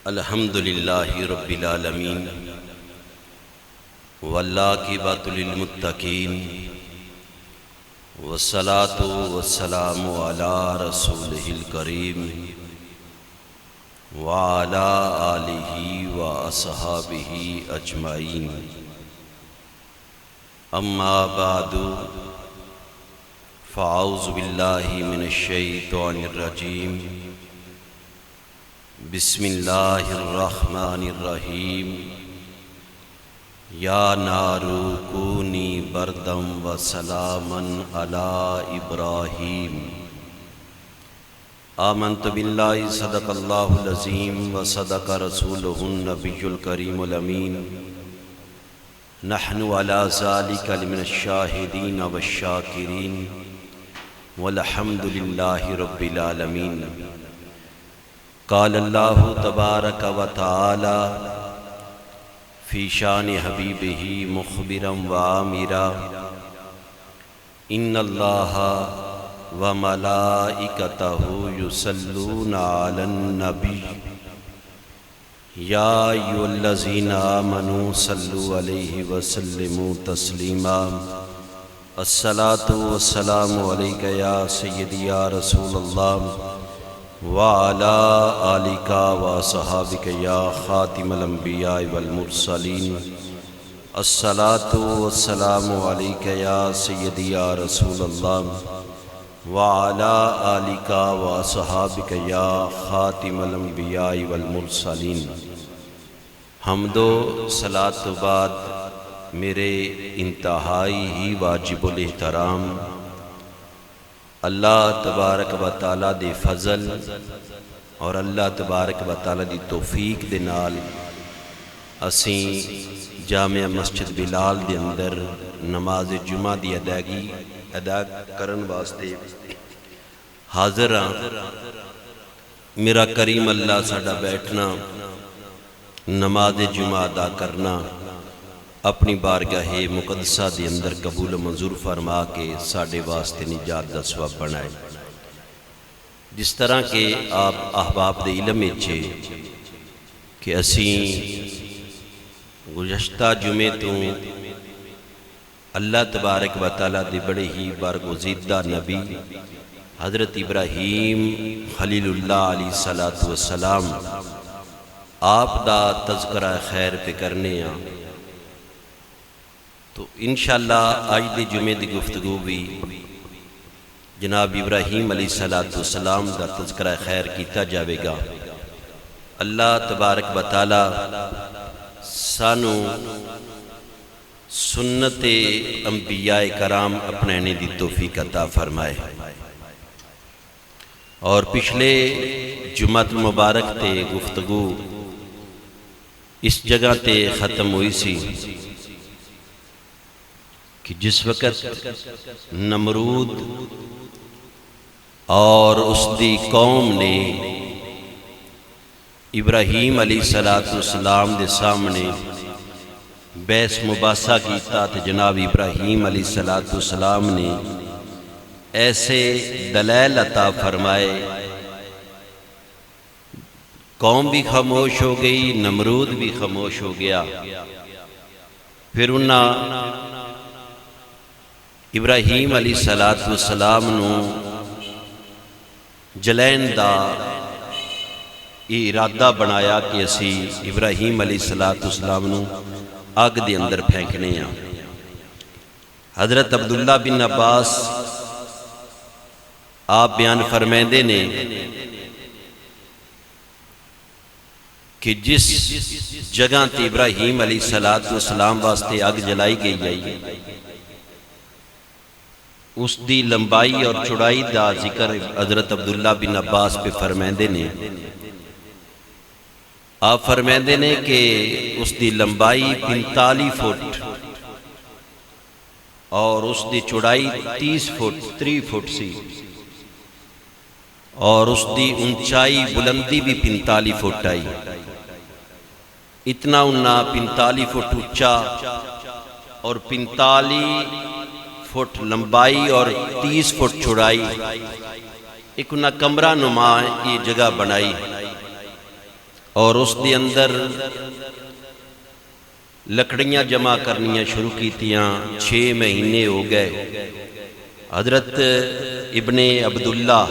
الحمد للہ رب العالمین والعاقبۃ للمتقین والصلاۃ والسلام علی رسولہ الکریم وعلی آلہ واصحابہ اجمعین اما بعد فاعوذ باللہ من الشیطان الرجیم بسم اللہ الرحمن الرحیم یا نار کونی بردم و سلاما علی ابراہیم آمنت باللہ صدق اللہ العظیم و صدق رسولہ النبی الکریم الامین نحن علی ذلک لمن الشاہدین والشاکرین والحمد للہ رب العالمین۔ قال اللہ تبارک و تعالی فی شان حبیبہ مخبرا و آمرا ان اللہ و ملائکتہ یصلون علی النبی یا ایھا الذین آمنوا صلوا علیہ وسلموا تسلیما۔ الصلاۃ والسلام علیک یا سیدی یا رسول اللہ وعلی آلک وصحابک یا خاتم الانبیاء والمرسلین۔ الصلاۃ والسلام علیک یا سیدی یا رسول اللہ وعلی آلک وصحابک یا خاتم الانبیاء والمرسلین۔ حمد و صلاۃ تو بعد میرے انتہائی ہی واجب الاحترام اللہ تبارک و تعالیٰ دے فضل اور اللہ تبارک و تعالیٰ دی توفیق دے نال اسیں جامع مسجد بلال دے اندر نماز جمعہ دی ادا کرن واسطے حاضر ہاں۔ میرا کریم اللہ ساڈا بیٹھنا نماز جمعہ ادا کرنا اپنی بارگاہ مقدسہ دے اندر قبول و منظور فرما کے ساڈے واسطے نجات دا سبب بنائے۔ جس طرح کہ آپ احباب دے علم اچھے کہ اسیں گزشتہ جمعے تو اللہ تبارک و تعالیٰ دے بڑے ہی برگزیدہ نبی حضرت ابراہیم خلیل اللہ علیہ السلام آپ دا تذکرہ خیر پہ کرنے ہاں، تو انشاءاللہ آج دی جمعے دی گفتگو بھی جناب ابراہیم علیہ السلام دا تذکرہ خیر کیتا جاوے گا۔ اللہ تبارک و تعالی سانو سنت انبیاء کرام اپنانے دی توفیق عطا فرمائے۔ اور پچھلے جمعۃ المبارک تے گفتگو اس جگہ تے ختم ہوئی سی کہ جس وقت نمرود اور اس دی قوم نے ابراہیم علیہ السلام دے سامنے بحث مباحثہ کیتا تو جناب ابراہیم علیہ السلام نے ایسے دلائل عطا فرمائے، قوم بھی خاموش ہو گئی، نمرود بھی خاموش ہو گیا۔ پھر انہاں ابراہیم علیہ السلام نو جلین دا ارادہ بنایا کہ اسی ابراہیم علیہ السلام نو آگ دے اندر پھینکنے ہیں۔ حضرت عبداللہ بن عباس آپ بیان فرمیندے نے کہ جس جگہ تے ابراہیم علیہ السلام واسطے آگ جلائی گئی جائی اس دی لمبائی اور چوڑائی دا ذکر حضرت عبداللہ بن عباس پہ فرمیندے نے۔ آپ فرمیندے نے کہ اس دی لمبائی 45 فٹ اور اس دی چوڑائی 30 فٹ سی، اور اس دی اونچائی بلندی بھی 45 فٹ آئی۔ اتنا انہا 45 فٹ اونچا اور 45 فٹ لمبائی اور 30 فٹ چوڑائی ایک انہا کمرہ نما یہ جگہ بنائی، اور اس دے اندر لکڑیاں جمع کرنیاں شروع کیتیاں 6 مہینے ہو گئے حضرت ابن عبداللہ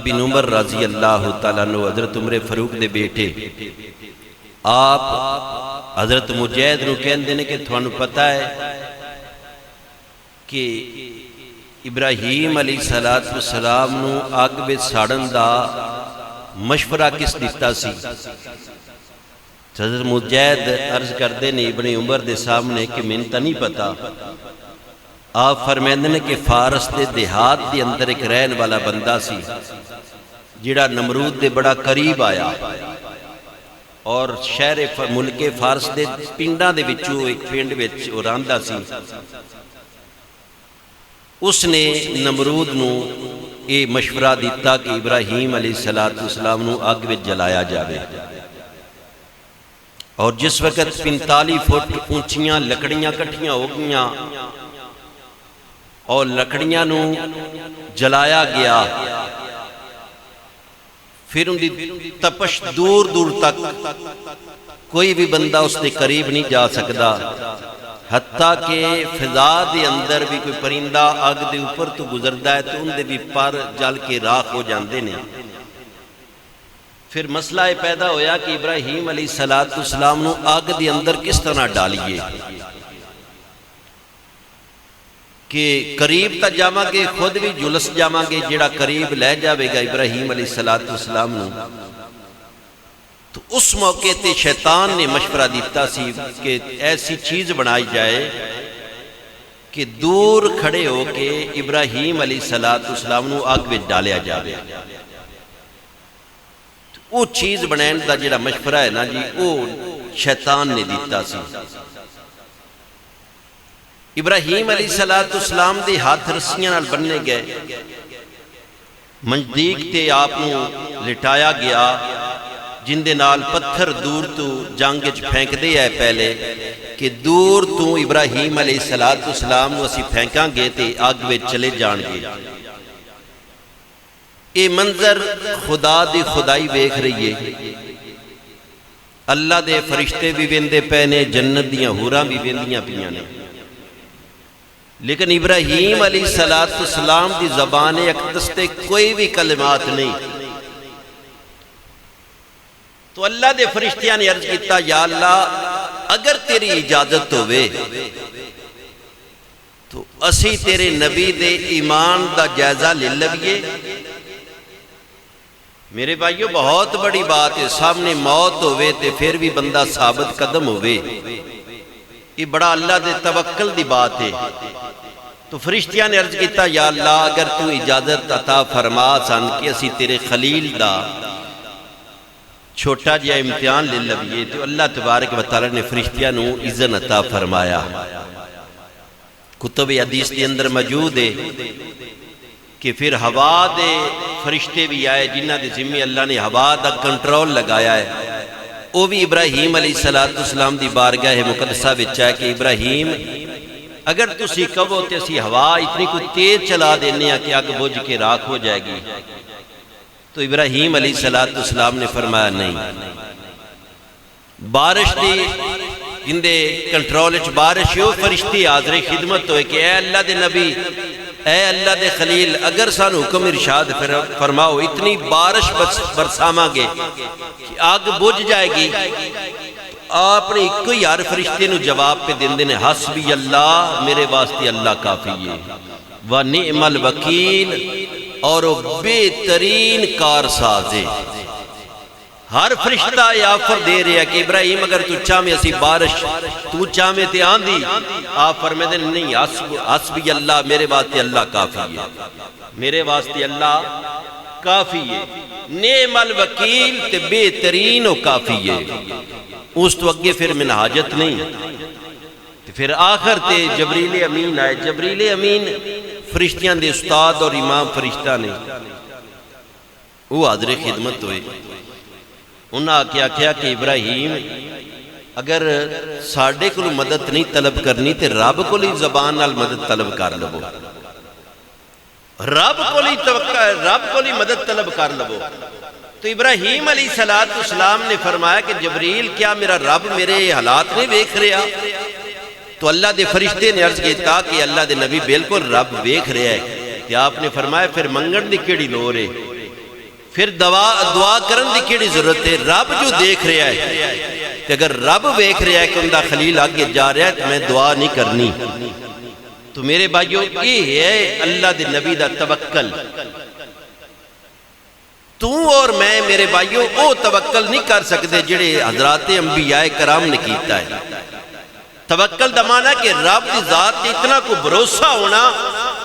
بن عمر رضی اللہ تعالیٰ عنہ حضرت عمر فاروق دے بیٹے آپ حضرت مجاہد نو کہندے نے کہ تھانوں پتہ ہے کہ ابراہیم علیہ السلام نو اگ وچ ساڑن دا مشورہ کس دیتا سی؟ حضرت مجاہد عرض کردے نے ابن عمر دے سامنے کہ میں تا نہیں پتا. آپ فرمیندے نے کہ فارس دے دیہات دے اندر ایک رہن والا بندہ سی جڑا نمرود دے بڑا قریب آیا اور شہر ملک فارس دے پنڈاں دے وچوں ایک پنڈ وچ رہندا سی. اس نے نمرود نو یہ مشورہ دیتا کہ ابراہیم علیہ السلام نو اگ وچ جلایا جاوے اور جس وقت 45 فٹ اونچیاں لکڑیاں کٹھیاں ہو گئیاں اور لکڑیاں نو جلایا گیا پھر ان دی تپش دور دور تک کوئی بھی بندہ اس دے قریب نہیں جا سکدا حتیٰ کہ فضا دے اندر بھی کوئی پرندہ آگ دے اوپر تو گزردا ہے تو ان دے بھی پر جل کے راکھ ہو جاندے نے. پھر مسئلہ پیدا ہویا کہ ابراہیم علیہ السلام نو آگ دے اندر کس طرح ڈالیے کہ قریب تا جاواں گے خود بھی جلس جاواں گے جڑا قریب لے جاوے گا ابراہیم علیہ السلام نو. تو اس موقع تے شیطان نے مشورہ دیتا سی کہ ایسی چیز بنائی جائے کہ دور کھڑے ہو کے ابراہیم علیہ السلام نو آگ وچ ڈالیا جاوے. وہ چیز بنائن دا جڑا مشورہ ہے نا جی وہ شیطان نے دیتا سی. ابراہیم علیہ السلام دے ہاتھ رسیاں نال بننے گئے منجدیک تے آپ نو لٹایا گیا جن دے نال پتھر دور تو جنگ وچ پھینک دے ہے پہلے کہ دور تو ابراہیم علیہ السلام نو اسی پھینکاں گے تے آگ وچ چلے جان گے. اے منظر خدا دی خدائی ویکھ رہی ہے. اللہ دے فرشتے بھی ویندے پے نے جنت دیاں حوراں بھی ویندیاں پیاں نے لیکن ابراہیم علیہ السلام دی زبان اقدس تے کوئی بھی کلمات نہیں. تو اللہ دے فرشتیاں نے عرض کیتا یا اللہ اگر تیری اجازت ہوئے تو اسی تیرے نبی دے ایمان دا جائزہ لے لویے. میرے بھائیو بہت بڑی بات ہے سامنے موت ہوئے تے پھر بھی بندہ ثابت قدم ہوئے یہ بڑا اللہ دے توکل دی بات ہے. تو فرشتیاں نے عرض کیتا یا اللہ اگر تو اجازت عطا فرما سن کہ اسی تیرے خلیل دا چھوٹا جیا امتحان لے لویے تو اللہ تبارک و تعالی نے فرشتیاں نو اذن عطا فرمایا. کتب حدیث کے اندر موجود ہے کہ پھر ہوا دے فرشتے بھی آئے جنہ دے ذمہ اللہ نے ہوا دا کنٹرول لگایا ہے. وہ بھی ابراہیم علیہ السلام دی بارگاہ مقدسہ وچ ہے کہ ابراہیم اگر تسی کہو تے اسی ہوا اتنی کوئی تیز چلا دینے ہیں کہ آگ بجھ کے راکھ ہو جائے گی. تو ابراہیم علیہ السلام نے فرمایا نہیں. بارش دی اندے کنٹرول اچ بارش ہو فرشتی حاضر خدمت ہوئے کہ اے اللہ دے نبی اے اللہ دے خلیل اگر سان حکم ارشاد فرماؤ اتنی بارش برساماں گے کہ آگ بجھ جائے گی. آپ نے کوئی ہر فرشتے نو جواب پہ دن دینے حسبی اللہ میرے واسطے اللہ کافی ہے وَنِعْمَ الْوَكِيلِ اور بہترین کارسازے. ہر فرشتہ یہ آفر دے رہے ہیں کہ ابراہیم اگر تو چاہمیں اسی بارش تو چاہمیں تے آندھی آپ فرمائے دیں نہیں حسبی اللہ میرے واسطے اللہ کافی ہے میرے واسطے اللہ کافی ہے. نعم الوکیل تے بہترین و کافی ہے. اس تو اگے پھر من حاجت نہیں. پھر آخر تے جبریل امین آئے. جبریل امین فرشتیاں دے استاد اور امام فرشتہ نے وہ حاضر خدمت ہوئے. انہاں کیا کہ ابراہیم اگر ساڑھے کو مدد نہیں طلب کرنی تے رب کو لی زبان نال مدد طلب کر لو رب کو لی مدد طلب کر لو. تو ابراہیم علیہ السلام نے فرمایا کہ جبریل کیا میرا رب میرے حالات نہیں ویکھ رہا؟ تو اللہ دے فرشتے نے عرض کیتا کہ اللہ دے نبی بالکل رب ویکھ رہا ہے۔ کہ آپ نے فرمایا پھر منگن دی کیڑی لوڑ ہے، پھر دعا کرن دی کیڑی ضرورت ہے؟ رب جو دیکھ رہا ہے، کہ اگر رب ویکھ رہا ہے کہ ان دا خلیل آگے جا رہا ہے تو میں دعا نہیں کرنی۔ تو میرے بھائیو یہ ہے اللہ دے نبی دا توکل۔ تو اور میں میرے بھائیو او توکل نہیں کر سکتے جڑے حضرات انبیاء کرام نے کیتا ہے۔ توکل دا معنی ہے کہ رب دی ذات اتنا کو بھروسہ ہونا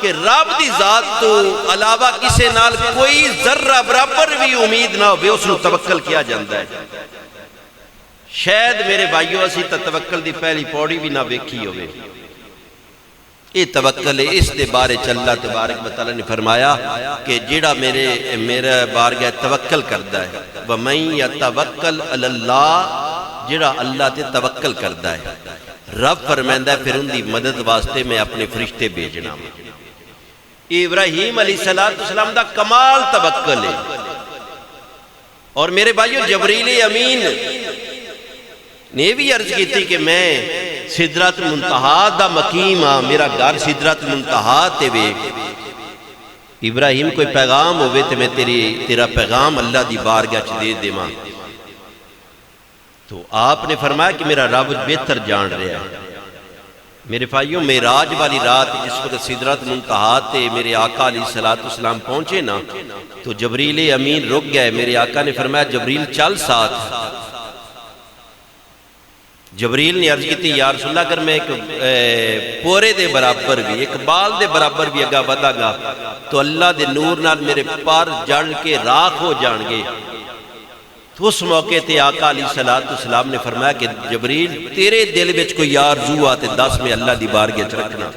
کہ رب دی ذات تو علاوہ کسے نال کوئی ذرہ برابر بھی امید نہ ہو، اس نے توکل کیا جاندہ ہے۔ شاید میرے بھائیو اسی تا توکل دی پہلی پوڑی بھی نہ ویکھی ہوئے۔ یہ توکل ہے، اس دے بارے اللہ تبارک و تعالیٰ نے فرمایا کہ جیڑا میرے بارگاہ توکل کردہ ہے، وَمَن يَتَوَكَّلْ عَلَى اللَّهِ، جیڑا اللہ تے توکل کردہ ہے، رب فرمائندہ ہے پھر ان دی مدد واسطے میں اپنے فرشتے بھیجنا۔ ابراہیم علیہ السلام دا کمال توکل ہے۔ اور میرے بھائیو جبریل امین نے بھی عرض کی تھی کہ میں سدرۃ المنتہا دا مقیم ہاں، میرا گھر سدرۃ المنتہا تے وے، ابراہیم کوئی پیغام ہوئے تے میں تیرا پیغام اللہ دی بارگاہ چ دے دے ماں۔ تو آپ نے فرمایا کہ میرا رب بہتر جان رہا ہے۔ میرے بھائیوں معراج والی رات جس وقت سدرۃ المنتہا تے میرے آقا علیہ السلام پہنچے نا، تو جبریل امین رک گئے۔ میرے آقا نے فرمایا جبریل چل ساتھ۔ جبریل نے عرض کی تھی یا رسول اللہ اگر میں ایک پورے دے برابر بھی، ایک بال دے برابر بھی اگا ودا گا تو اللہ دے نور نال میرے پار جڑ کے راکھ ہو جان گے۔ تو اس موقع تے آقا علیہ السلام نے فرمایا کہ جبریل تیرے دل وچ کوئی آرزو آتے دس میں اللہ دی بارگاہ وچ رکھنا۔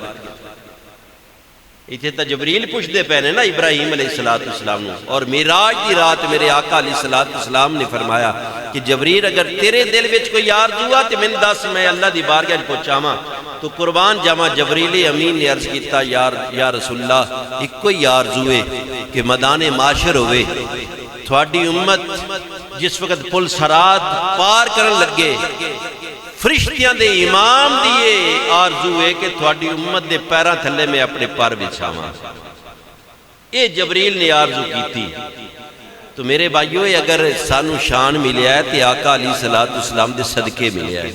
اتھے تا جبریل پوچھ دے پہنے نا ابراہیم علیہ السلام نے، اور معراج دی رات میرے آقا علیہ السلام نے فرمایا کہ جبریل اگر تیرے دل وچ کوئی آرزو آتے میں دس میں اللہ دی بارگاہ وچ پہنچاواں۔ تو قربان جاواں جبریل امین نے عرض کیتا یا رسول اللہ ایک کوئی آرزو ہے کہ میدان معاشر ہوئے، تھوڑی امت جس وقت پل صراط پار کرن لگے، فرشتیاں دے امام دیئے آرزو ہے کہ تھوڑی امت دے پیرہ تھلے میں اپنے پار بچھاواں۔ یہ جبریل نے آرزو کی تھی۔ تو میرے بھائیو اگر سانو شان ملیا ہے تو آقا علیہ السلام دے صدقے ملیا ہے۔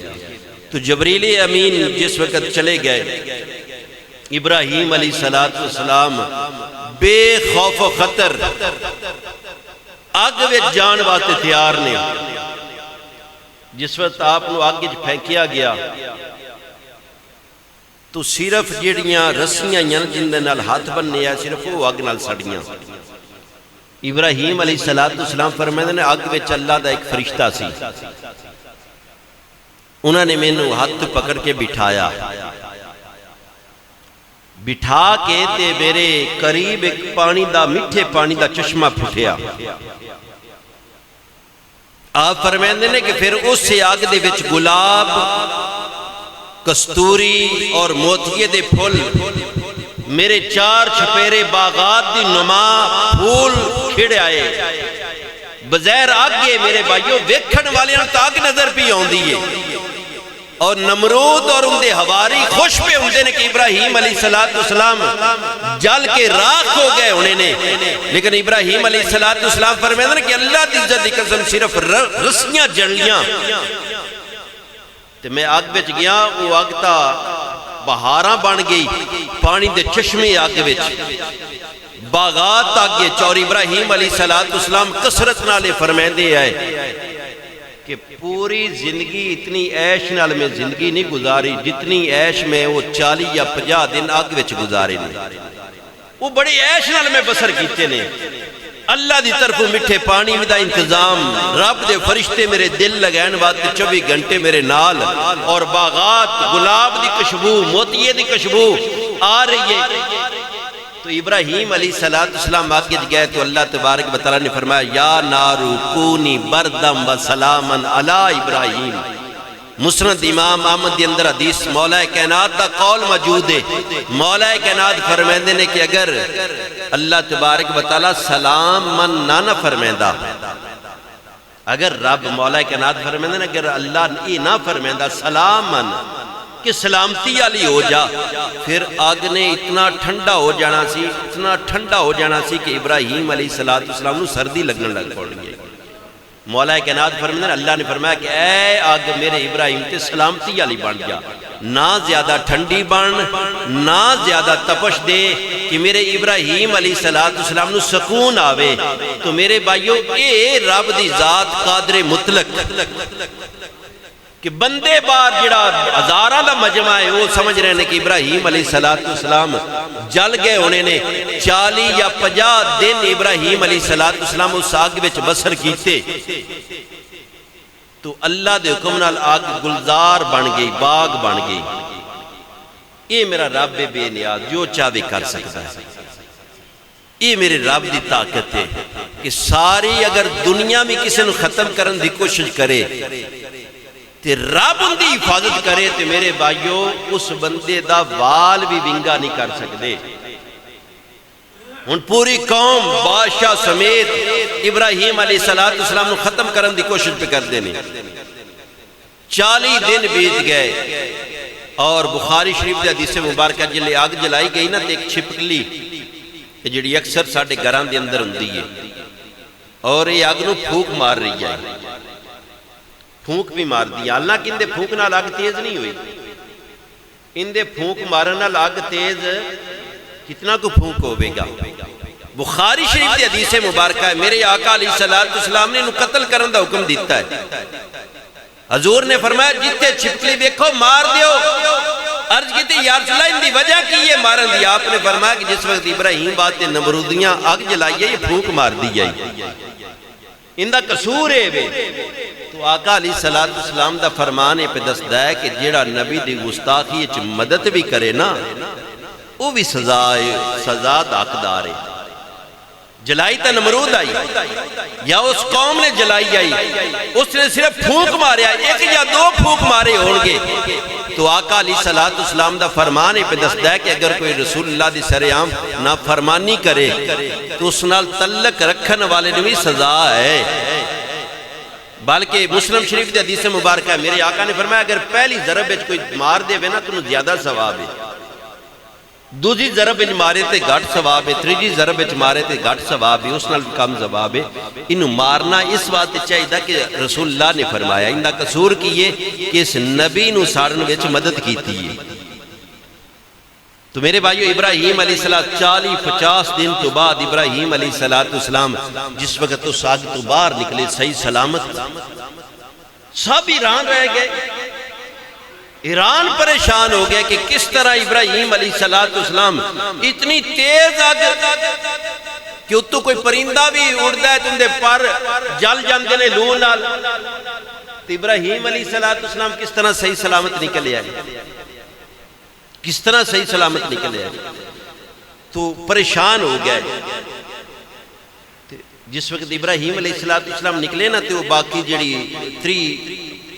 تو جبریل امین جس وقت چلے گئے، ابراہیم علیہ السلام بے خوف و خطر آگ وچ جان واسطے تیار نے۔ جس وقت آپ نو آگ وچ پھینکیا گیا تو صرف جڑیاں رسیاں جن دے نال ہاتھ بننے آئے صرف وہ آگ نال سڑیاں۔ ابراہیم علیہ السلام فرمائے نے آگ وچ اللہ دا ایک فرشتہ سی، انہوں نے میں نو ہاتھ پکڑ کے بٹھایا، بٹھا کے تے میرے قریب ایک پانی دا میٹھے پانی دا چشمہ پھٹیا۔ آپ فرمائندے نے کہ پھر اس سے آگ دے وچ گلاب، کستوری اور موتیے دے پھول، میرے چار چھپیرے باغات دی نما پھول کھڑے آئے۔ بظاہر آگے میرے بھائیو ویکھن والے تو آگ نظر بھی آن دیئے، اور نمرود اور ان دے ہواری خوش پہ ہوندے نے کہ ابراہیم علیہ السلام جل کے راکھ ہو گئے انہیں نے۔ لیکن ابراہیم علیہ السلام فرمائے نے کہ اللہ دی عزت دی قسم صرف رسیاں جڑیاں۔ تو میں آگ بچ گیا، وہ آگ تا بہاراں بن گئی، پانی دے چشمے آگ بچ، باغات آگے چور۔ ابراہیم علیہ السلام کسرت نالے فرمائے دے آئے کہ پوری زندگی اتنی عیش نال میں زندگی نہیں گزاری جتنی عیش میں وہ 40 یا 50 دن آگ وچ گزارے نے۔ وہ بڑی عیش نال میں بسر کیتے نے۔ اللہ دی طرف مٹھے پانی دا انتظام، رب دے فرشتے میرے دل لگائن واسطے 24 گھنٹے میرے نال، اور باغات گلاب دی خوشبو، موتیے دی خوشبو آ رہی ہے۔ تو ابراہیم علیہ السلام آگے گئے تو اللہ تبارک و تعالیٰ نے فرمایا یا نارو کونی بردم و سلامن علی ابراہیم۔ مسند امام احمد دی اندر حدیث مولا کائنات دا قول موجود ہے۔ مولا کائنات فرمائندے نے کہ اگر اللہ تبارک و تعالیٰ سلام من نہ فرمائندہ اگر رب مولا کائنات فرمائے نا اگر اللہ یہ نہ فرمائے سلامن کہ سلامتی والی ہو جا، پھر آگ نے اتنا ٹھنڈا ہو جانا سی، اتنا ٹھنڈا ہو جانا سی کہ ابراہیم علیہ السلام نو سردی لگنے لگ پڑ گئی۔ مولا کائنات فرمائے اللہ نے فرمایا کہ اے آگ میرے ابراہیم تے سلامتی والی بن جا، نہ زیادہ ٹھنڈی بن، نہ زیادہ تپش دے کہ میرے ابراہیم علیہ السلام نو سکون آوے۔ تو میرے بھائیو اے رب دی ذات قادر مطلق کہ بندے بار جڑا ہزاراں دا مجمع ہے وہ سمجھ رہے ہیں کہ ابراہیم علیہ السلام جل گئے ہونے نے 40 یا 50 دن ابراہیم علیہ السلام اس آگ وچ بسر کیتے، تو اللہ دے حکم نال آگ گلزار بن گئی، باغ بن گئی۔ یہ میرا رب بے نیاز جو چاہے کر سکتا ہے۔ یہ میرے رب دی طاقت ہے کہ ساری اگر دنیا میں کسی نے ختم کرن دی کوشش کرے تے رب ان دی حفاظت کرے تے میرے بھائیو اس بندے دا وال بھی ونگا نہیں کر سکتے۔ ان پوری قوم بادشاہ سمیت ابراہیم علیہ السلام نے ختم کرن دی کوشش پہ کر دینے، 40 دن بیت گئے، اور بخاری شریف دے حدیث مبارکہ جلے آگ جلائی گئی نا تے ایک چھپکلی جڑی اکثر ساڑھے گھراں دے اندر ہوندی ہے، اور یہ آگ نو پھونک مار رہی ہے، پھونک بھی مار دیا۔ حالانکہ ان دے پھونک نال آگ تیز نہیں ہوئی، ان دے پھونک مارن نال آگ تیز کتنا کو پھونک ہوئے گا۔ بخاری شریف دے حدیث مبارکہ ہے میرے آقا علیہ السلام نے انہوں قتل کرن دا حکم دیتا ہے۔ حضور نے فرمایا جتے چھپکلی دیکھو مار دیو۔ عرض کی تھی یا رسول اللہ ان دی وجہ کی یہ مارن دیا؟ آپ نے فرمایا کہ جس وقت ابراہیم بات نمرودیاں آگ جلائیے یہ پھونک مار دی جائی، ان دا قصور ہے بے۔ تو آقا علیہ السلام دا فرمانے پہ دستا ہے کہ جیڑا نبی دی گستاخی اچ مدد بھی کرے نا وہ بھی سزا حقدار ہے۔ جلائی تا نمرود آئی یا اس قوم نے جلائی آئی، اس نے صرف پھونک مارے آئی، ایک یا 2 پھونک مارے ہونگے۔ تو آقا علیہ السلام دا فرمانے پہ دستا ہے کہ اگر کوئی رسول اللہ دی سرعام نافرمانی کرے تو اس نال تعلق رکھن والے نے بھی سزا ہے۔ بلکہ مسلم شریف دے حدیث مبارکہ ہے میرے آقا نے فرمایا اگر پہلی ضرب وچ کوئی مار دے وے نا تو زیادہ ثواب ہے، دوسری ضرب وچ مارے تے گھٹ ثواب ہے، تیسری ضرب وچ مارے تے گھٹ ثواب ہے، اس نال کم ثواب ہے۔ انہوں مارنا اس واسطے چاہیے کہ رسول اللہ نے فرمایا، ان دا قصور کیے کہ اس نبی نو ساڑن وچ مدد کیتی ہے۔ تو میرے بھائیو ابراہیم علیہ السلام 40-50 دن تو بعد ابراہیم علیہ السلام جس وقت تو آگ تو باہر نکلے صحیح سلامت، سب ایران رہ گئے، ایران پریشان ہو گئے کہ کس طرح ابراہیم علیہ السلام اتنی تیز آگ کہ اتو کوئی پرندہ بھی اڑتا ہے تم دے پر جل جاندے نے لون نال، تو ابراہیم علیہ السلام کس طرح صحیح سلامت نکلے آئے، کس طرح صحیح سلامت نکلے آئے۔ تو پریشان ہو گئے۔ جس وقت ابراہیم علیہ السلام نکلے نا تو باقی جڑی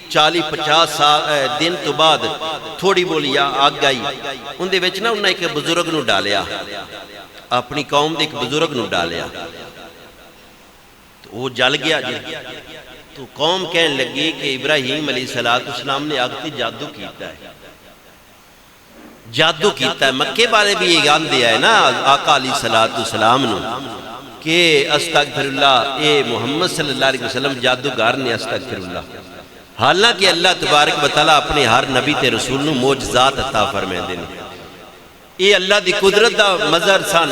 40-50 دن تو بعد تھوڑی بولی آگ گئی، ان دے وچ نا انہاں ایک بزرگ نو ڈالیا، اپنی قوم دے ایک بزرگ نو ڈالیا، تو وہ جل گیا جی۔ تو قوم کہنے لگی کہ ابراہیم علیہ السلام نے آگ تے جادو کیتا ہے، جادو کیتا ہے۔ مکے بارے بھی یہ گان دیا ہے نا آقا علیہ السلام نو کہ استغفر اللہ، اے محمد صلی اللہ علیہ وسلم جادوگر نے استغفر اللہ۔ حالانکہ اللہ تبارک و تعالیٰ اپنے ہر نبی تے رسول نو معجزات عطا فرمائے دینے، یہ اللہ دی قدرت دا مظہر سن،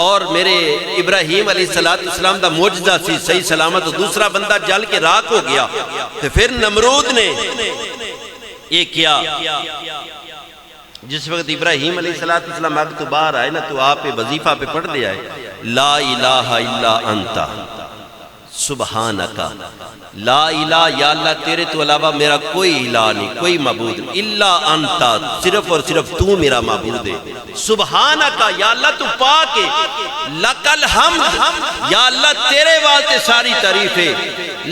اور میرے ابراہیم علیہ السلام دا معجزہ سی صحیح سلامت، دوسرا بندہ جل کے راک ہو گیا۔ تو پھر نمرود نے یہ کیا، جس وقت ابراہیم علیہ السلام آگ تو باہر آئے نا تو آپ وظیفہ پہ پڑھ دیا ہے لا الہ الا انتا سبحانکا، لا الہ یا اللہ تیرے تو علاوہ میرا کوئی الہ نہیں، کوئی معبود نہیں، الا انتا صرف اور صرف تو میرا معبود ہے، سبحانکا یا اللہ تو پاک ہے، لکل حمد یا اللہ تیرے واسطے ساری تعریف ہے،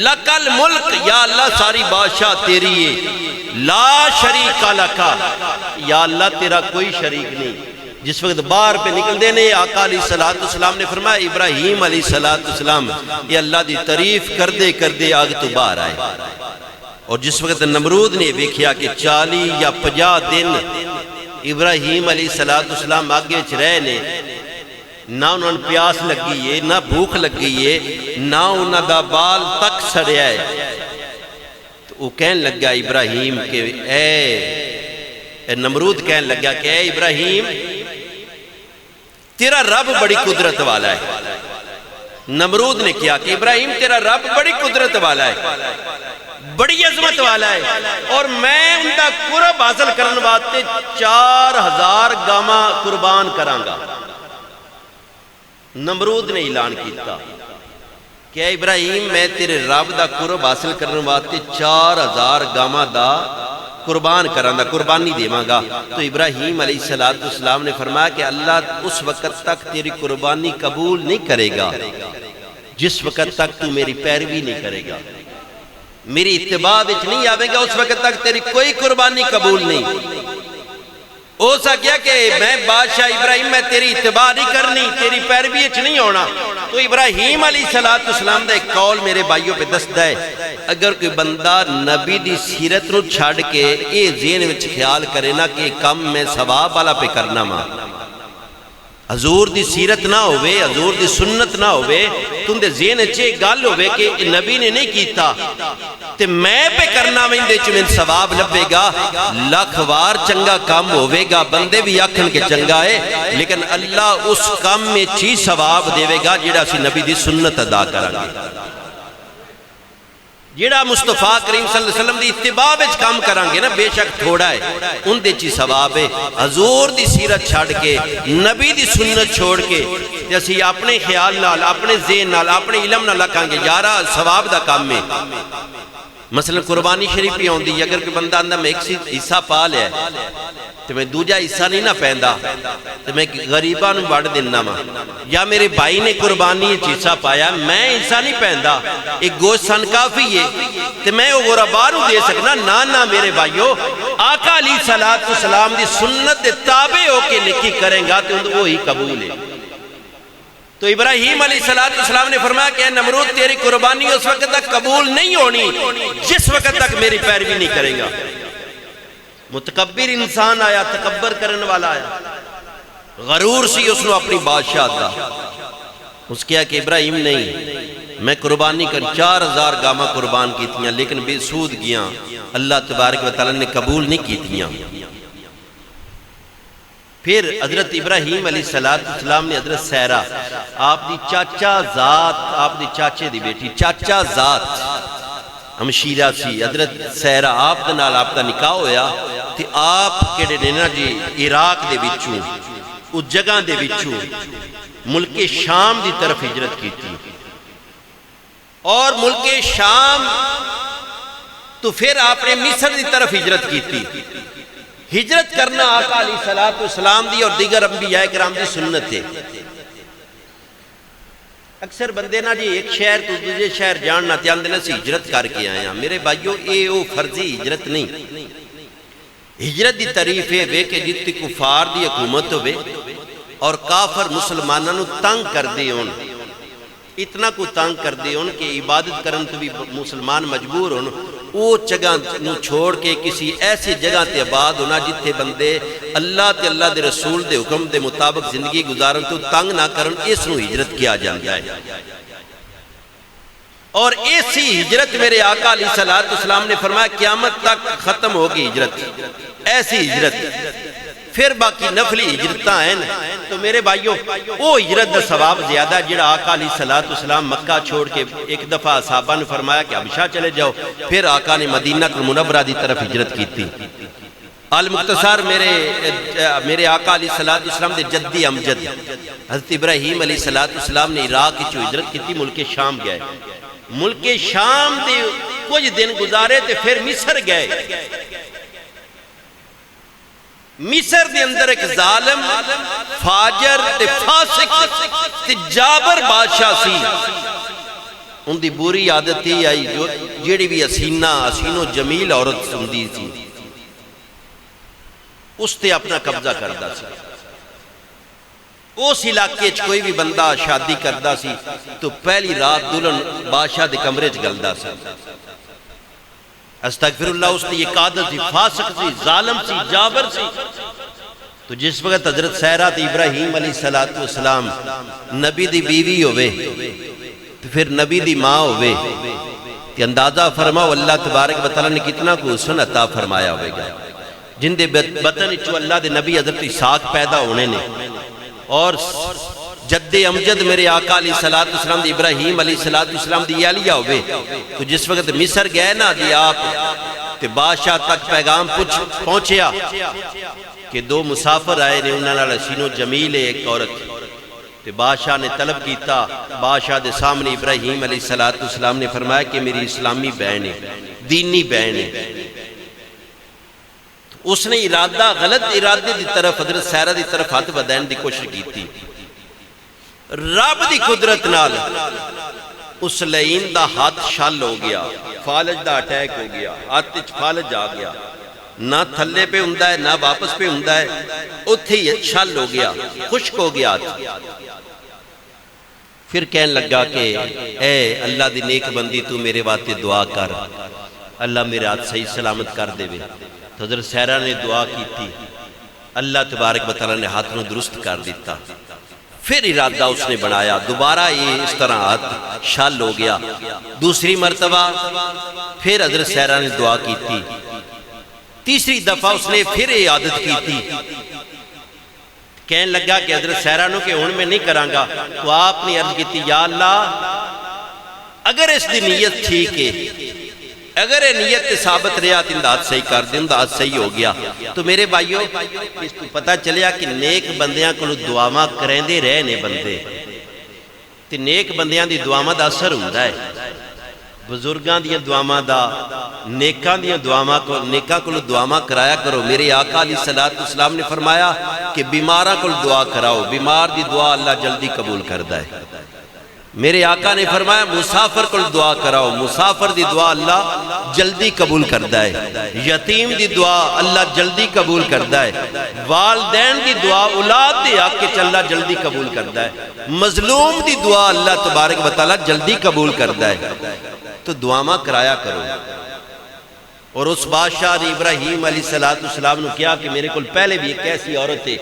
لکل ملک یا اللہ ساری بادشاہ تیری ہے، لا شریک لکا یا اللہ تیرا کوئی شریک نہیں۔ جس وقت باہر پہ نکل دینے آقا علیہ السلام نے فرمایا ابراہیم علیہ السلام یہ اللہ دی تعریف کر دے آگ تو باہر آئے. اور جس وقت نمرود نے دیکھیا کہ 40 یا 50 دن ابراہیم علیہ السلام آگے رہے نے، نہ انہوں نے پیاس لگی ہے، نہ بھوک لگی ہے، نہ انہوں دا بال تک سڑیا ہے، تو وہ کہنے لگا ابراہیم کہ اے نمرود کہنے لگا کہ اے ابراہیم تیرا رب بڑی قدرت والا ہے. نمرود نے کیا کہ ابراہیم تیرا رب بڑی قدرت والا ہے، بڑی عظمت والا ہے، اور میں ان کا قرب حاصل کرنے واسطے 4000 گاما قربان کرانگا. نمرود نے اعلان کیتا کہ اے ابراہیم میں تیرے رب دا قرب حاصل کرنے واسطے 4000 گاما دا قربان کرانگا، قربانی دیواں گا. تو ابراہیم علیہ السلام نے فرمایا کہ اللہ اس وقت تک تیری قربانی قبول نہیں کرے گا جس وقت تک تو میری پیروی نہیں کرے گا، میری اتباع وچ نہیں آوے گا، اس وقت تک تیری کوئی قربانی قبول نہیں. ہو سکیا کہ میں بادشاہ ابراہیم میں تیری اتباع نہیں کرنی، تیری پیروی وچ نہیں ہونا. تو ابراہیم علیہ السلام دا ایک قول میرے بھائیوں پہ دستا ہے، اگر کوئی بندہ نبی دی سیرت نو چھڑ کے اے ذہن وچ خیال کرے نا کہ کم میں ثواب والا پہ کرنا ماں، حضور دی سیرت نہ ہوئے، حضور دی سنت نہ ہوئے، تم دے ذہن اچھے گل ہوئے کہ نبی نے نہیں کیتا تے میں پہ کرنا میں اندے چمین ثواب لبے گا، لاکھ وار چنگا کام ہوئے گا، بندے بھی آکھن کے چنگا ہے، لیکن اللہ اس کام میں چیز ثواب دے گا جیڑا سی نبی دی سنت ادا کریں گے، جیڑا مصطفیٰ کریم صلی اللہ علیہ وسلم دی اتباع وچ کام کریں گے نا، بے شک تھوڑا ہے، ان دے چی ثواب ہے. حضور دی سیرت چھاڑ کے، نبی دی سنت چھوڑ کے جیسی اپنے خیال نال، اپنے ذہن نال، اپنے علم نال لکھاں گے یارا ثواب دا کام ہے. مثلا قربانی شریف ہی ہوندی، اگر کوئی بندہ اندر میں ایک حصہ پا لیا تو میں دوجا حصہ نہیں نہ پہندا تو میں غریباں نوں وڈ دینا ماں، یا میرے بھائی نے قربانی حصہ پایا میں حصہ نہیں پہندا، ایک گوشت سن کافی ہے تو میں وہ غرباں نوں دے سکنا. نہ میرے بھائیو، آقا علیہ السلام دی سنت دے تابع ہو کے نیکی کریں گا تو وہی قبول ہے. تو ابراہیم علیہ السلام نے فرمایا کہ اے نمرود تیری قربانی اس وقت تک قبول نہیں ہونی جس وقت تک میری پیروی نہیں کرے گا. متکبر انسان آیا، تکبر کرنے والا آیا، غرور سی اس نے اپنی بادشاہ دا. اس کیا کہ ابراہیم نہیں، میں قربانی کر 4000 گاما قربان کی تھیاں لیکن بے سود گیاں، اللہ تبارک و تعالیٰ نے قبول نہیں کی تھیاں. پھر حضرت ابراہیم علیہ السلام نے حضرت سیرہ آپ دی چاچا ذات، آپ دی چاچے دی بیٹی چاچا ذات ہمشیرہ سی حضرت سیرہ آپ دنال آپ دا نکاح ہویا تھی. آپ کہڑے دینا جی عراق دے بچوں اس جگہ دے بچوں ملک شام دی طرف ہجرت کی تھی، اور ملک شام تو پھر آپ نے مصر دی طرف ہجرت کی تھی. ہجرت کرنا آقا علیہ السلام دی اور دیگر انبیاء کرام دی سنت ہے. اکثر بندے نا جی ایک شہر تو دوسرے شہر جاننا تیان دینا سی ہجرت کر کے آیا. میرے بھائیو اے او فرضی ہجرت نہیں. ہجرت دی تعریف ہے کہ جتنی کفار دی حکومت ہوئے اور کافر مسلمانوں تنگ کر دے ہون، اتنا کو تنگ کر دے ہون کہ عبادت کرن تو بھی مسلمان مجبور ہون، وہ جگہ نو چھوڑ کے کسی ایسی جگہ تے آباد ہونا جتھے بندے اللہ تے اللہ دے رسول دے حکم دے مطابق زندگی گزارن تو تنگ نہ کرن، اس نو ہجرت کیا جاتا ہے. اور ایسی ہجرت میرے آقا علیہ السلام نے فرمایا قیامت تک ختم ہوگی ہجرت، ایسی ہجرت. پھر باقی نفلی ہجرتاں ہیں تو میرے بھائیوں وہ ہجرت دا ثواب زیادہ جڑا آقا علیہ السلام مکہ چھوڑ کے ایک دفعہ صحابہ نے فرمایا کہ حبشہ چلے جاؤ، پھر آقا نے مدینہ المنورہ دی طرف ہجرت کی تھی. المختصر میرے آقا علیہ السلام دے جدی امجد حضرت ابراہیم علیہ السلام نے عراق کی ہجرت کی تھی، ملک شام گئے. ملک شام دے کچھ دن گزارے تے پھر مصر گئے. مصر دے اندر ایک ظالم فاجر تے فاسق تے جابر بادشاہ سی. ان دی بری عادت ہی آئی جیڑی بھی حسین و جمیل عورت سمدی سی اس تے اپنا قبضہ کردہ سی. اس علاقے کوئی بھی بندہ شادی کردا سی تو پہلی رات دلہن بادشاہ دے کمرے گلدا سی. استغفر اللہ، اس نے یہ قادر سی، فاسق سی، ظالم سی، جابر سی. تو جس وقت حضرت سہرہ تے ابراہیم علیہ السلام نبی دی بیوی ہوئے تو پھر نبی دی ماں ہوئے کہ اندازہ فرماؤ اللہ تبارک و تعالیٰ نے کتنا کو حسن عطا فرمایا ہوئے گا. جن دے بطن چو اللہ دے نبی حضرت اسحاق پیدا ہونے نے اور جد امجد میرے آقا علیہ السلام دی ابراہیم علیہ السلام دی علیہ ہوئے تو جس وقت مصر گئے نا دی آپ تے بادشاہ تک پیغام پہنچیا کہ دو مسافر آئے نے، انہوں نے حسین جمیل ایک عورت تے بادشاہ نے طلب کیتا. بادشاہ دے سامنے ابراہیم علیہ السلام نے فرمایا کہ میری اسلامی بہن ہے، دینی بہن ہے. اس نے غلط ارادے دی طرف حضرت سہرہ دی طرف ہاتھ ودین دی کوشش کی تھی. رب دی قدرت نال اس لعین دا ہاتھ شل ہو گیا، فالج دا اٹیک ہو گیا، ہاتھ فالج آ گیا، نہ تھلے پہ ہوندا ہے نہ واپس پہ ہوندا ہے، اتھے ہی شل ہو گیا، خشک ہو گیا. پھر کہنے لگا کہ اے اللہ دی نیک بندی تو میرے واسطے دعا کر، اللہ میرے ہاتھ صحیح سلامت کر دے. تو حضرت سہرہ نے دعا کی تھی، اللہ تبارک و تعالیٰ نے ہاتھ نو درست کر دیتا. پھر ارادہ اس نے بنایا، دوبارہ یہ اس طرح ہاتھ شل ہو گیا. دوسری مرتبہ پھر حضرت سہرہ نے دعا کی تھی. تیسری دفعہ اس نے پھر عادت کی تھی. کہنے لگا کہ حضرت سہرہ نو کہ ہن میں نہیں کراں گا. تو آپ نے عرض کی تھی، یا اللہ اگر اس دی نیت ٹھیک ہے، اگر یہ نیت ثابت رہا تو انداز صحیح کر دیں، انداز صحیح ہو گیا. تو میرے بھائیو اس کو پتہ چلیا کہ نیک بندیاں کو دعاواں کریں دے رہے نے بندے تے نیک بندیاں دی دعاواں دا اثر ہوندا ہے. بزرگاں دیاں دعاواں دا، نیکاں دیاں دعاواں کو، نیکاں کو دعاواں کرایا کرو. میرے آقا علیہ السلام نے فرمایا کہ بیماراں کو دعا کراؤ، بیمار دی دعا اللہ جلدی قبول کردا ہے. میرے آقا نے فرمایا مسافر کو دعا کراؤ، مسافر دی دعا اللہ جلدی قبول کردا ہے. یتیم دی دعا اللہ جلدی قبول کردا ہے. والدین دی دعا اولاد دے حق وچ اللہ جلدی قبول کردا ہے. مظلوم دی دعا اللہ تبارک و تعالیٰ جلدی قبول کردا ہے. تو دعاواں کرایا کرو. اور اس بادشاہ نے ابراہیم علیہ السلام نے کیا کہ میرے کو پہلے بھی ایک ایسی عورت ہے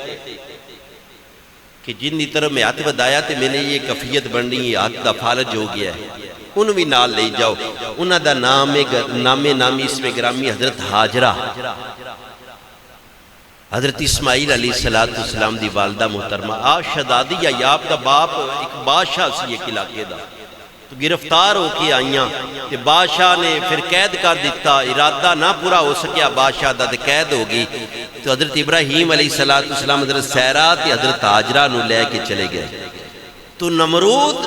کہ جن دی طرف میں ہاتھ ودایا تے میں نے یہ کفیت بن رہی ہے، ہاتھ دا فالج ہو گیا ہے، انہوں بھی نال لے جاؤ. انہوں دا نامی اسم گرامی حضرت حاجرہ، حضرت اسماعیل علیہ السلام دی والدہ محترمہ. آج شہزادی یا آپ دا باپ ایک بادشاہ سی ایک علاقے دا، تو گرفتار ہو کے آئیاں تے بادشاہ نے پھر قید کر دیتا. ارادہ نہ پورا ہو سکیا بادشاہ دا تے قید ہو گئی. تو حضرت ابراہیم علیہ السلام حضرت سہرہ تے حضرت حاجرہ نو لے کے چلے گئے. تو نمرود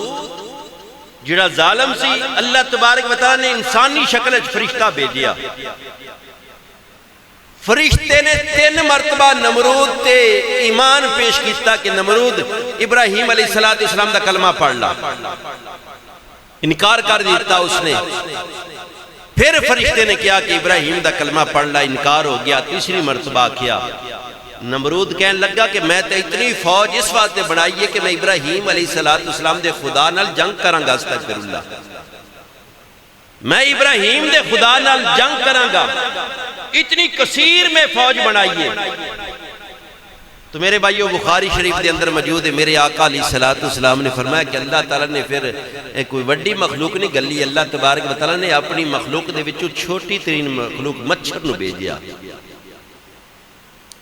جڑا ظالم سی، اللہ تبارک و تعالیٰ نے انسانی شکل فرشتہ بھیجیا. فرشتے نے 3 مرتبہ نمرود تے ایمان پیش کیتا کہ نمرود ابراہیم علیہ السلام دا کلمہ پڑھ لا. انکار کر دیتا اس نے. پھر فرشتے نے کیا کہ ابراہیم دا کلمہ پڑھ لا، انکار ہو گیا. تیسری مرتبہ کیا. نمرود کہنے لگا کہ میں تے اتنی فوج اس واسطے بنائی ہے کہ میں ابراہیم علیہ السلام دے خدا نال جنگ کراں گا. استغفر اللہ، میں ابراہیم دے خدا نال جنگ کراں گا. اتنی کثیر میں فوج بنائی ہے. تو میرے بھائیو بخاری شریف دے اندر موجود ہے، میرے آقا علیہ السلام نے فرمایا کہ اللہ تعالیٰ نے پھر کوئی وڈی مخلوق نہیں گلی. اللہ تبارک و تعالیٰ نے اپنی مخلوق دے وچوں چھوٹی ترین مخلوق مچھر نو بھیجیا.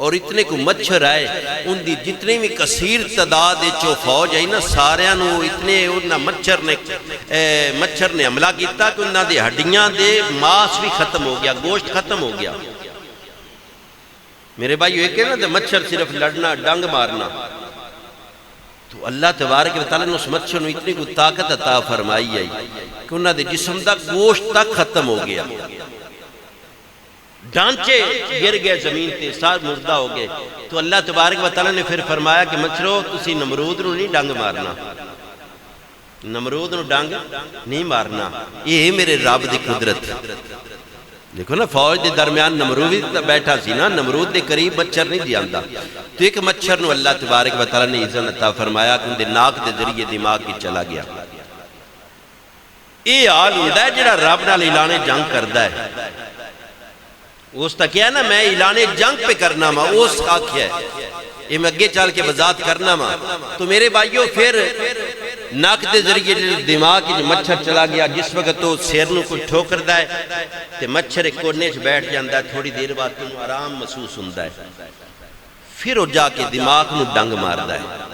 اور اتنے کو مچھر آئے، ان دی جتنی بھی کثیر تعداد چو فوج آئی نا، سارے نو اتنے انہاں مچھر نے حملہ کیتا کہ انہاں دے ہڈیاں دے ماس بھی ختم ہو گیا، گوشت ختم ہو گیا. میرے بھائیو ایک ہے نا مچھر صرف لڑنا ڈنگ مارنا. تو اللہ تبارک و تعالیٰ نے اس مچھر نو اتنی کو طاقت عطا فرمائی ہے کہ انہاں دے جسم دا گوشت تک ختم ہو گیا. ڈانچے گر گئے زمین تے، سار مردہ ہو گئے. تو اللہ تبارک و تعالیٰ نے پھر فرمایا کہ مچھرو تسی نمرود نو نہیں ڈنگ مارنا، نمرود نو ڈنگ نہیں مارنا. یہ ہے میرے رب دی قدرت. دیکھو نا فوج دے درمیان نمرود بیٹھا سی نا، نمرود دے قریب مچھر نہیں جاندا، تو ایک مچھر نو اللہ تبارک و تعالیٰ نے اذن عطا فرمایا کہ ان دے ناک دے ذریعے دماغ کی چلا گیا۔ یہ حال ہوندا ہے جڑا رب نال اعلان جنگ کردا ہے، اس تا کیا ہے نا میں اعلان جنگ پہ کرنا ماں، اس آکھیا ہے یہ میں اگے چل کے وضاحت کرنا ماں۔ تو میرے بھائیوں پھر ناک دے ذریعے دماغ کی مچھر چلا گیا، جس وقت تو سیر نو کوئی ٹھوکردا ہے تے مچھر ایک کونے وچ بیٹھ جاندا ہے، تھوڑی دیر بعد تینوں آرام محسوس ہوندا ہے، پھر وہ جا کے دماغ نو ڈنگ ماردا ہے۔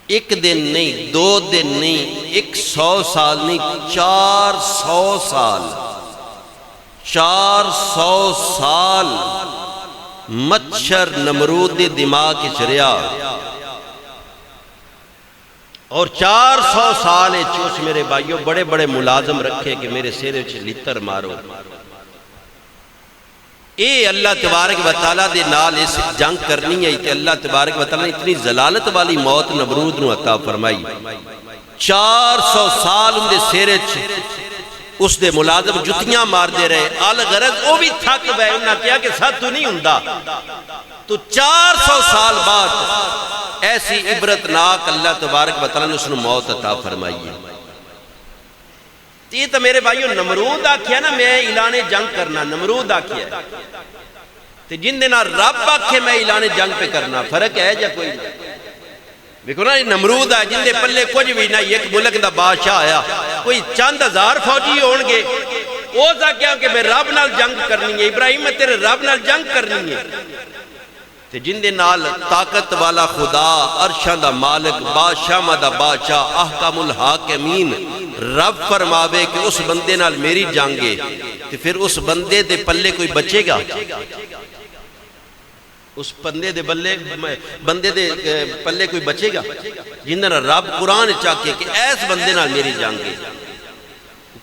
ایک دن نہیں، 2 دن نہیں، 100 سال نہیں، 400 سال، 400 سال مچھر نمرود دے دماغ کی چریا، اور 400 سال چوس میرے بھائیوں بڑے بڑے ملازم رکھے کہ میرے سیرے چھ لتر مارو۔ اے اللہ تبارک و تعالیٰ دے نال اس جنگ کرنی ہے کہ اللہ تبارک و تعالیٰ نے اتنی ذلالت والی موت نمرود نو عطا فرمائی۔ 400 سال ان دے سیرے چھ اس دے ملازم جتیاں مار دے رہے، الغرض وہ بھی تھک بے، انہاں کیا کہ ساتھ تو نہیں ہندہ۔ تو 400 سال بعد ایسی عبرتناک اللہ تبارک و تعالیٰ نے اس نے موت عطا فرمائی ہے۔ یہ تو میرے بھائیوں نمرود آکھیا نا میں اعلان جنگ کرنا، نمرود آکھیا ہے، تو جن دینا رب آکھے میں اعلان جنگ پہ کرنا، فرق ہے جا کوئی نہیں؟ دیکھو نا یہ نمرود ہے جن دے پلے کچھ بھی نہ، ایک ملک دا بادشاہ آیا، کوئی چند ہزار فوجی ہونگے، وہ سا کیا کہ میں رب نال جنگ کرنی ہے، ابراہیم میں تیرے رب نال جنگ کرنی ہے۔ تے جن دے نال طاقت والا خدا، عرشاں دا مالک، بادشاہ دا بادشاہ، احکام الحاکمین رب فرماوے کہ اس بندے نال میری جنگے، تے پھر اس بندے دے پلے کوئی بچے گا؟ اس بندے دے پلے کوئی بچے گا؟ جن دے رب قرآن چاکے کہ ایس بندے نال میری جنگے،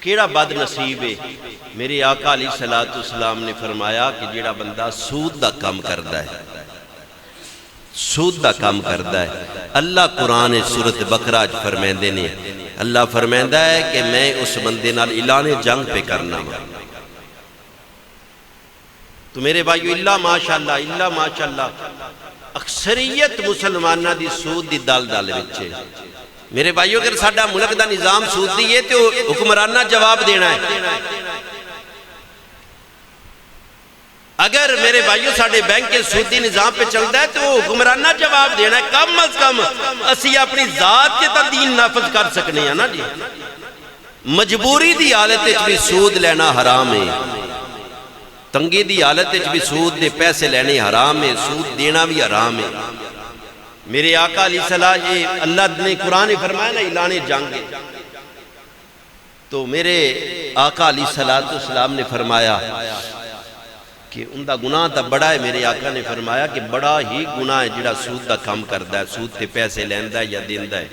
کیڑا بد نصیب ہے۔ میرے آقا علیہ السلام نے فرمایا کہ جیڑا بندہ سود دا کام کردا ہے، سود دا کام کردا ہے، اللہ قرآن سورۃ بقرہ فرمیندے نے، اللہ فرمیندہ ہے کہ میں اس بندے نال اعلان جنگ پہ کرنا ہوں۔ تو میرے بھائیو اللہ ماشاءاللہ اکثریت مسلمانہ دی سود دی دال وچے۔ میرے بھائیو اگر ساڈا ملک دا نظام سود دی ہے تو حکمرانہ جواب دینا ہے۔ اگر میرے بھائیو ساڑھے بینک کے سودی نظام پہ چلتا ہے تو وہ حکمرانہ جواب دینا ہے، کم از کم اسی اپنی ذات کے تدین نافذ کر سکنے ہیں نا جی۔ مجبوری دی حالت بھی سود لینا حرام ہے، تنگی دی حالت بھی سود دے پیسے لینے حرام ہے، سود دینا بھی حرام ہے۔ میرے آقا علیہ السلام یہ اللہ نے قرآن فرمایا نا اعلان جنگ ہے، تو میرے آقا علیہ السلام نے فرمایا کہ ان دا گناہ تا بڑا ہے۔ میرے آقا نے فرمایا کہ بڑا ہی گناہ ہے جڑا سود دا کام کردا ہے، سود تے پیسے لیندا ہے یا دیندا ہے۔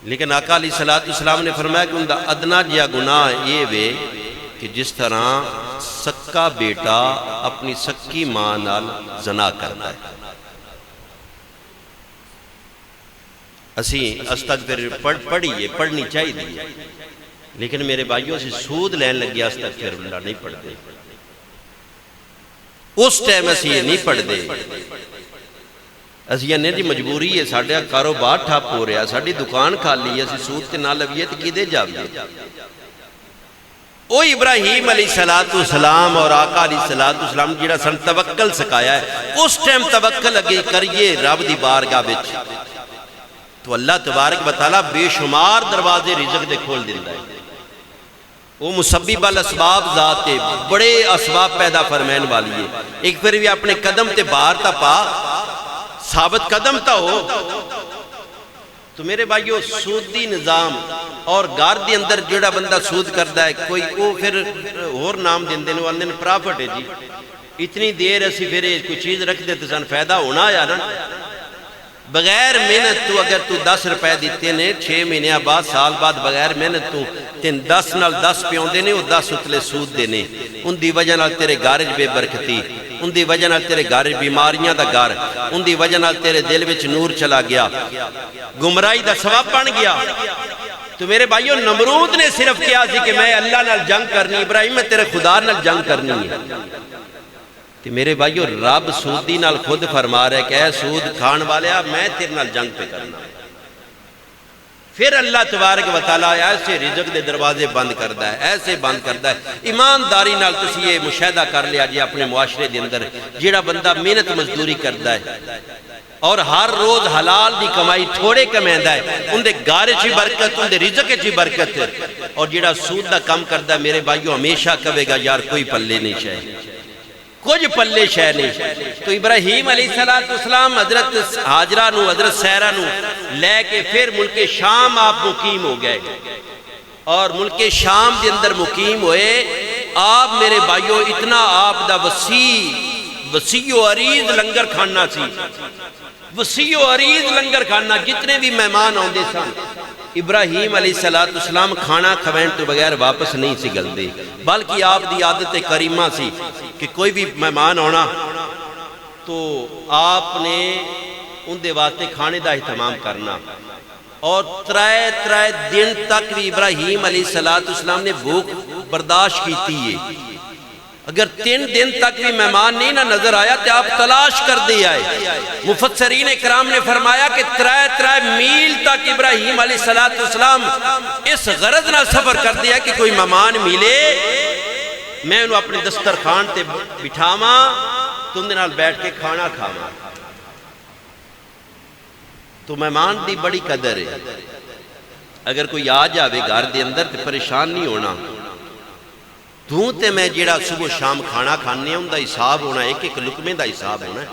لیکن آقا علیہ السلام نے فرمایا کہ ان دا ادنا جیا گناہ یہ وے کہ جس طرح سکا بیٹا اپنی سکی ماں نال زنا کرتا ہے۔ اسی استغفر پڑھیے، پڑھنی چاہیے دی، لیکن میرے بھائیوں سے سود لین لگی استغفر اللہ نہیں پڑھ دے، اس ٹائم اسی یہ نہیں پڑھ دے۔ اسی یہ نہیں مجبوری ہے، ساڑھے کاروبار ٹھاپ ہو رہا، ساڑھی دکان کھالی ہے، اسی سود کے نہ لویے تو کی دے جاویے۔ او ابراہیم علیہ السلام اور آقا علیہ السلام جیڑا سن توکل سکایا ہے، اس ٹائم توکل لگے کریے رب دی بارگاہ وچ، تو اللہ تبارک و تعالیٰ بے شمار دروازے رزق دے کھول دیندہ ہے۔ وہ مسبب الاسباب ذات ہے، بڑے اسباب پیدا فرمین والی ہے۔ ایک پھر بھی اپنے قدم تے باہر تا پا، ثابت قدم تا ہو۔ تو میرے بھائیو سودی نظام اور گھر دے اندر جڑا بندہ سود کردا ہے، کوئی وہ پھر اور نام دیندے نے، وہ اندر پرافٹ ہے جی، اتنی دیر اسی پھر کوئی چیز رکھ دیتے سن فائدہ ہونا یا نا، بغیر محنت تو اگر تو 10 روپے دیتے نے 6 مہینے بعد سال بعد بغیر محنت تو تین 10 نال 10 پیوں دینے، وہ 10 اتلے سود دینے، ان دی وجہ نال تیرے گارج بے برکتی، ان دی وجہ نال تیرے گارج بیماریاں دا گار، ان دی وجہ نال تیرے دل وچ نور چلا گیا، گمراہی دا سبب بن گیا۔ تو میرے بھائیو نمرود نے صرف کیا سی کہ میں اللہ نال جنگ کرنی، ابراہیم میں تیرے خدا نال جنگ کرنی ہے۔ تو میرے بھائیو رب سودی نال خود فرما رہے کہ اے سود کھان والے میں تیرے نال جنگ پہ کرنا۔ پھر اللہ تبارک و تعالیٰ ایسے رزق دے دروازے بند کرتا ہے، ایسے بند کرتا ہے۔ ایمانداری نال تسی یہ مشاہدہ کر لیا جی اپنے معاشرے دے اندر، جیڑا بندہ محنت مزدوری کرتا ہے اور ہر روز حلال دی کمائی تھوڑے کمیندا ہے، ان دے گھر چ برکت، ان دے رزق چ برکت، اور جیڑا سود دا کم کرتا ہے میرے بھائیو ہمیشہ کہے گا یار کوئی پلے نہیں شے، کچھ پلے شے نہیں۔ تو ابراہیم علیہ السلام حضرت حاجرہ نو، حضرت سیرہ نو لے کے پھر ملک شام آپ مقیم ہو گئے، اور ملک شام دے اندر مقیم ہوئے آپ میرے بھائیو اتنا آپ دا وسیع و عریض لنگر کھانا سی، وسیع و عریض لنگر کھانا، جتنے بھی مہمان آندے سن ابراہیم علیہ السلام کھانا کھوین تو بغیر واپس نہیں سی گلدے، بلکہ آپ دی عادت کریمہ سی کہ کوئی بھی مہمان آنا تو آپ نے ان دے واسطے کھانے دا اہتمام کرنا، اور ترائے دن تک بھی ابراہیم علیہ السلام نے بھوک برداشت کیتی ہے۔ اگر 3 دن تک بھی مہمان نہیں نہ نظر آیا تو آپ تلاش کر دے آئے۔ مفسرین اکرام نے فرمایا کہ 3 میل تک ابراہیم علیہ السلام اس غرض نہ سفر کر دیا کہ کوئی مہمان ملے میں انہوں اپنے دسترخوان تے بٹھاواں تم دے نال بیٹھ کے کھانا کھاواں۔ تو مہمان دی بڑی قدر ہے، اگر کوئی آ جاوے گھر دے اندر تے پریشان نہیں ہونا، تو تے میں جیڑا صبح شام کھانا کھانے ہیں ان دا حساب ہونا ہے، ایک لقمے دا حساب ہونا ہے۔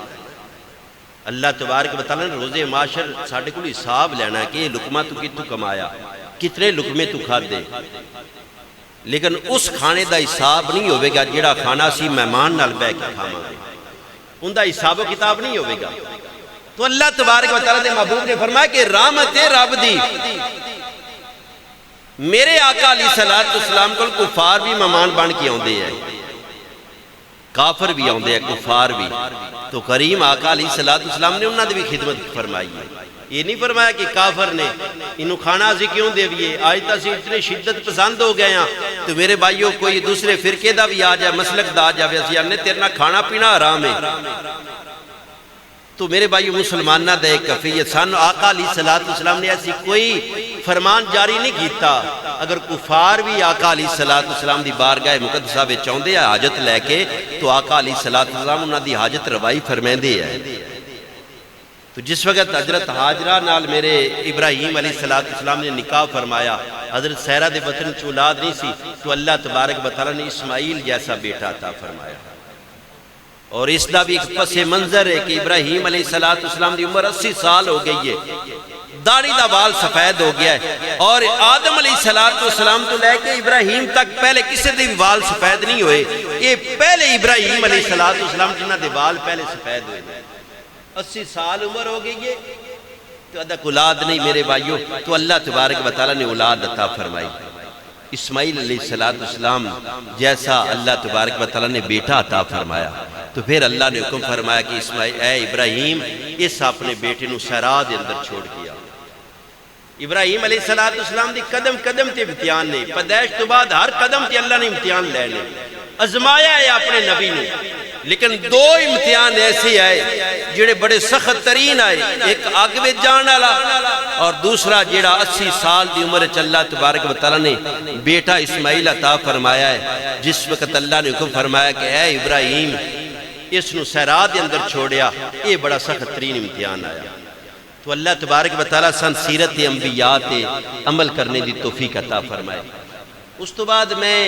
اللہ تبارک و تعالیٰ نے روزے معاشر ساڑھے کو حساب لینا ہے کہ یہ لقمہ تو کتوں کمایا، کتنے لقمے تو کھا دے، لیکن اس کھانے دا حساب نہیں ہوئے گا جیڑا کھانا سی مہمان نال بے کے کھاما گے، ان دا حساب و کتاب نہیں ہوئے گا۔ تو اللہ تبارک و تعالیٰ نے محبوب نے فرمایا کہ رحمت رب دی میرے آقا علیہ السلام کو کفار بھی مہمان بن کے آندے ہیں، کافر بھی آندے ہیں، کفار بھی، تو کریم آقا علیہ السلام نے انہوں نے بھی خدمت فرمائی ہے۔ یہ نہیں فرمایا کہ کافر نے انہوں کھانا اسی کیوں دے دیئے، آج تا سی اتنے شدت پسند ہو گئے ہیں تو میرے بھائیوں کوئی دوسرے فرقے دا بھی آ جائے، مسلک دا آ جائے، اسی ہم نے تیرنا کھانا پینا حرام ہے۔ تو میرے بھائیو مسلمانہ دے ایک کفیت سانو آقا علیہ السلام نے ایسی کوئی فرمان جاری نہیں کیتا، اگر کفار بھی آقا علیہ السلام دی بارگاہ مقدسہ بے چاہندے ہیں حاجت لے کے تو آقا علیہ السلام انہاں دی حاجت روائی فرمائیں دے ہیں۔ تو جس وقت حضرت حاجرہ نال میرے ابراہیم علیہ السلام نے نکاح فرمایا، حضرت سیرہ دے وطن چ اولاد نہیں سی تو اللہ تبارک و تعالیٰ نے اسماعیل جیسا بیٹا عطا فرمایا، اور اس دا بھی ایک پس منظر ہے کہ ابراہیم علیہ السلام دی عمر 80 سال ہو گئی ہے، داڑھی دا بال سفید ہو گیا ہے، اور آدم علیہ السلام تو لے کے ابراہیم تک پہلے کسی دے بال سفید نہیں ہوئے، یہ پہلے ابراہیم علیہ السلام جنہ دے بال پہلے سفید ہوئے، 80 سال عمر ہو گئی ہے تو ادھا اولاد نہیں میرے بھائیوں، تو اللہ تبارک و تعالیٰ نے اولاد عطا فرمائی۔ اسماعیل علیہ السلام جیسا اللہ تبارک و تعالیٰ نے بیٹا عطا فرمایا، تو پھر اللہ نے حکم فرمایا کہ اے ابراہیم اس اپنے بیٹے نو صحرا دے اندر چھوڑ کیا۔ ابراہیم علیہ السلام دی قدم قدم تے امتحان نے، پیدائش تو بعد ہر قدم تے اللہ نے امتحان لے لے، ازمایا ہے اپنے نبی نے، لیکن 2 امتحان ایسے آئے جڑے بڑے سخت ترین آئے، ایک آگ میں جان والا اور دوسرا جڑا 80 سال دی عمر اللہ تبارک و تعالیٰ نے بیٹا اسماعیل عطا فرمایا ہے، جس وقت اللہ نے حکم فرمایا کہ اے ابراہیم اس نو صحرا دے اندر چھوڑیا، یہ بڑا سخت ترین امتحان آیا۔ تو اللہ تبارک و تعالیٰ سن سیرت انبیاء تے عمل کرنے دی توفیق عطا فرمائے۔ اس تو بعد میں